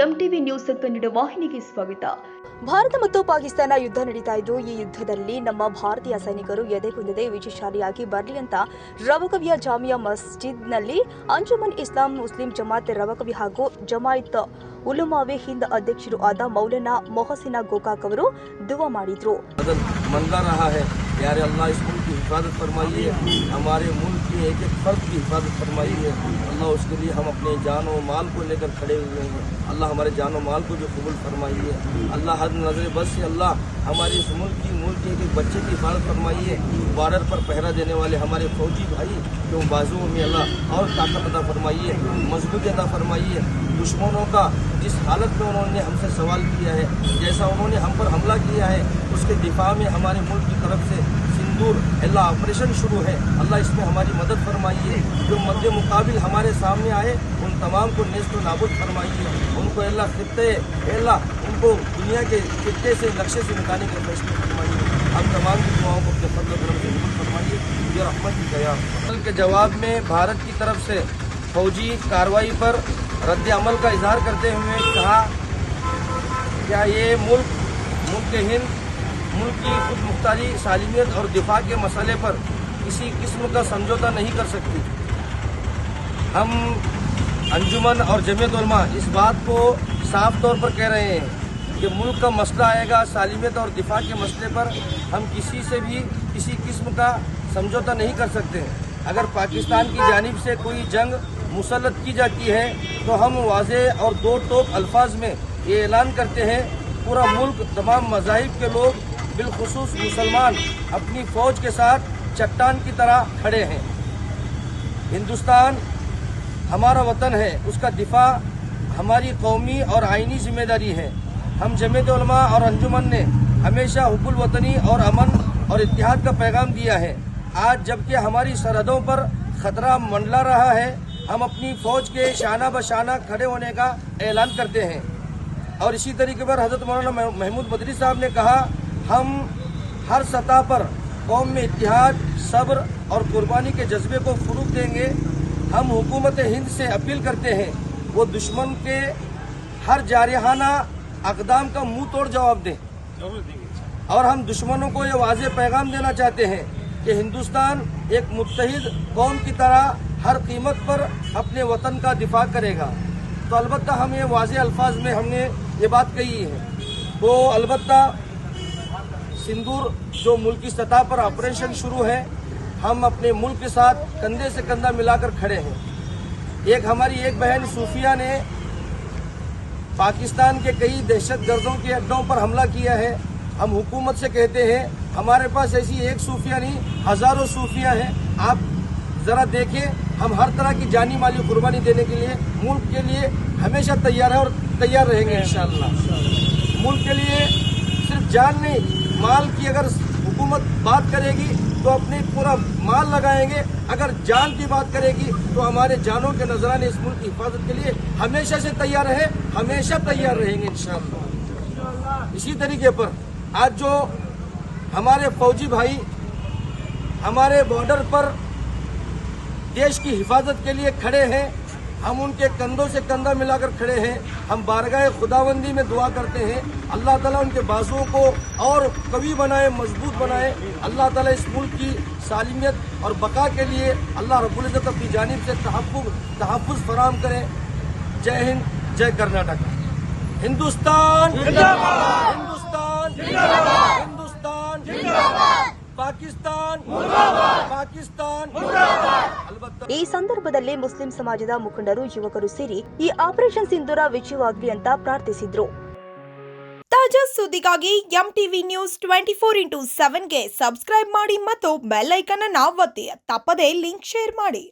MTV news Kannada ವಾಹಿನಿಗೆ ಸ್ವಾಗತ. ಭಾರತ ಮತ್ತು ಪಾಕಿಸ್ತಾನ ಯುದ್ಧ ನಡೀತಾ ಇದ್ದು, ಈ ಯುದ್ಧದಲ್ಲಿ ನಮ್ಮ ಭಾರತೀಯ ಸೈನಿಕರು ಎದೆಗುಂದದೆ ವಿಜಯಶಾಲಿಯಾಗಿ ಬರಲಿ ಅಂತ ರವಕವಿಯ ಜಾಮಿಯಾ ಮಸ್ಜಿದ್ನಲ್ಲಿ ಅಂಜುಮನ್ ಇಸ್ಲಾಂ ಮುಸ್ಲಿಂ ಜಮಾತ್ ರವಕವಿ ಹಾಗೂ ಜಮಾಯಿತ್ ಉಲಮಾವೆ ಹಿಂದ್ ಅಧ್ಯಕ್ಷರು ಆದ ಮೌಲಾನಾ ಮೊಹಸಿನ ಗೋಕಾಕ್ ಅವರು ದುವಾ ಮಾಡಿದ್ರು. यार अल्लाह इस मुल्क की हिफाजत फरमाइए, हमारे मुल्क के एक एक फर्द की हिफाजत फरमाइए अल्लाह, उसके लिए हम अपने जान और माल को लेकर खड़े हुए हैं अल्लाह, हमारे जान और माल को जो कबूल फरमाइए अल्लाह, हर नजर बस से अल्लाह हमारे इस मुल्क के एक एक बच्चे की हिफाजत फरमाइए. बॉर्डर पर पहरा देने वाले हमारे फौजी भाई जो बाजुओं में अल्लाह और ताकत अदा फरमाइए, मजबूती अदा फरमाइए. दुश्मनों का जिस हालत में उन्होंने हमसे सवाल किया है, जैसा उन्होंने हम पर हमला किया है, उसके दिफा में हमारे मुल्क की तरफ से सिंदूर अल्लाह ऑपरेशन शुरू है अल्लाह, इसमें हमारी मदद फरमाइए. जो मद्दे मुकाबिल हमारे सामने आए उन तमाम को नेस्त व नाबूद फरमाइए. उनको अल्लाह खित्ते अल्लाह उनको दुनिया के खित्ते से लक्ष्य से मिटाने के फैसले फरमाइए. हम तमाम की दुआओं को अपने फضل करम से कबूल फरमाइए. ये रहमत की दया. के जवाब में भारत की तरफ से फौजी कार्रवाई पर रद्द अमल का इजहार करते हुए कहा, क्या ये मुल्क हिंद मुल्क की खुद मुख्तारी, सालिमियत और दिफा के मसले पर किसी किस्म का समझौता नहीं कर सकती. हम अंजुमन और जमीयत उलमा इस बात को साफ तौर पर कह रहे हैं कि मुल्क का मसला आएगा सालिमियत और दिफा के मसले पर हम किसी से भी किसी किस्म का समझौता नहीं कर सकते. अगर पाकिस्तान की जानिब से कोई जंग मुसल्लत की जाती है तो हम वाज़े और दो टोक अल्फाज में ये ऐलान करते हैं, पूरा मुल्क तमाम मज़ाहिब के लोग बिलखुसूस मुसलमान अपनी फ़ौज के साथ चट्टान की तरह खड़े हैं. हिंदुस्तान हमारा वतन है, उसका दिफा हमारी कौमी और आइनी जिम्मेदारी है. हम जमीयत उलमा और अंजुमन ने हमेशा हुब्बुल वतनी और अमन और इत्तिहाद का पैगाम दिया है. आज जबकि हमारी सरहदों पर ख़तरा मंडला रहा है, हम अपनी फ़ौज के शाना बशाना खड़े होने का ऐलान करते हैं. और इसी तरीके पर हज़रत मौलाना महमूद मदरी साहब ने कहा, हम हर सतह पर कौम में इत्तिहाद, सब्र और कुर्बानी के जज्बे को फ़रोग़ देंगे. हम हुकूमत हिंद से अपील करते हैं वो दुश्मन के हर जारहाना अक़दाम का मुँह तोड़ जवाब दें. और हम दुश्मनों को ये वाज़ेह पैगाम देना चाहते हैं कि हिंदुस्तान एक मुत्तहिद कौम की तरह हर कीमत पर अपने वतन का दिफा करेगा. तो अलबत्ता हम ये वाज़ेह अल्फाज में हमने ये बात कही है. तो अलबत्ता सिंदूर जो मुल्क की सतह पर ऑपरेशन शुरू है, हम अपने मुल्क के साथ कंधे से कंधा मिलाकर खड़े हैं. हमारी एक बहन सूफिया ने पाकिस्तान के कई दहशत गर्दों के अड्डों पर हमला किया है. हम हुकूमत से कहते हैं, हमारे पास ऐसी एक सूफिया नहीं हज़ारों सूफिया हैं. आप ज़रा देखें, हम हर तरह की जानी माली कुर्बानी देने के लिए मुल्क के लिए हमेशा तैयार है और तैयार रहेंगे इंशाअल्लाह. मुल्क के लिए सिर्फ जान नहीं, माल की अगर हुकूमत बात करेगी तो अपने पूरा माल लगाएंगे. अगर जान की बात करेगी तो हमारे जानों के नजराने इस मुल्क की हिफाजत के लिए हमेशा से तैयार है, हमेशा तैयार रहेंगे इंशाअल्लाह. इसी तरीके पर आज जो हमारे फौजी भाई हमारे बॉर्डर पर देश की हिफाजत के लिए खड़े हैं, हम उनके कंधों से कंधा मिलाकर खड़े हैं. हम बारगाह खुदाबंदी में दुआ करते हैं, अल्लाह ताला उनके बाजुओं को और कवी बनाए, मजबूत बनाए. अल्लाह ताला इस मुल्क की सालिमियत और बका के लिए अल्लाह रब्बुल इज़्ज़त अपनी जानिब से तहफ़्फ़ुज़ फराहम करें. जय हिंद, जय कर्नाटक. हिंदुस्तान जिंदाबाद, हिंदुस्तान जिंदाबाद, हिंदुस्तान जिंदाबाद, ಪಾಕಿಸ್ತಾನ್ ಈ ಸಂದರ್ಭದಲ್ಲಿ ಮುಸ್ಲಿಂ ಸಮಾಜದ ಮುಖಂಡರು, ಯುವಕರು ಸೇರಿ ಈ ಆಪರೇಷನ್ ಸಿಂಧೂರ ವಿಜಯವಾಗಲಿ ಅಂತ ಪ್ರಾರ್ಥಿಸಿದ್ರು. ತಾಜಾ ಸುದ್ದಿಗಾಗಿ ಎಂಟಿವಿ ನ್ಯೂಸ್ 24x7 ಗೆ ಸಬ್ಸ್ಕ್ರೈಬ್ ಮಾಡಿ ಮತ್ತು ಬೆಲ್ ಐಕಾನ್ ಅನ್ನು ಒತ್ತಿ. ತಪ್ಪದೇ ಲಿಂಕ್ ಶೇರ್ ಮಾಡಿ.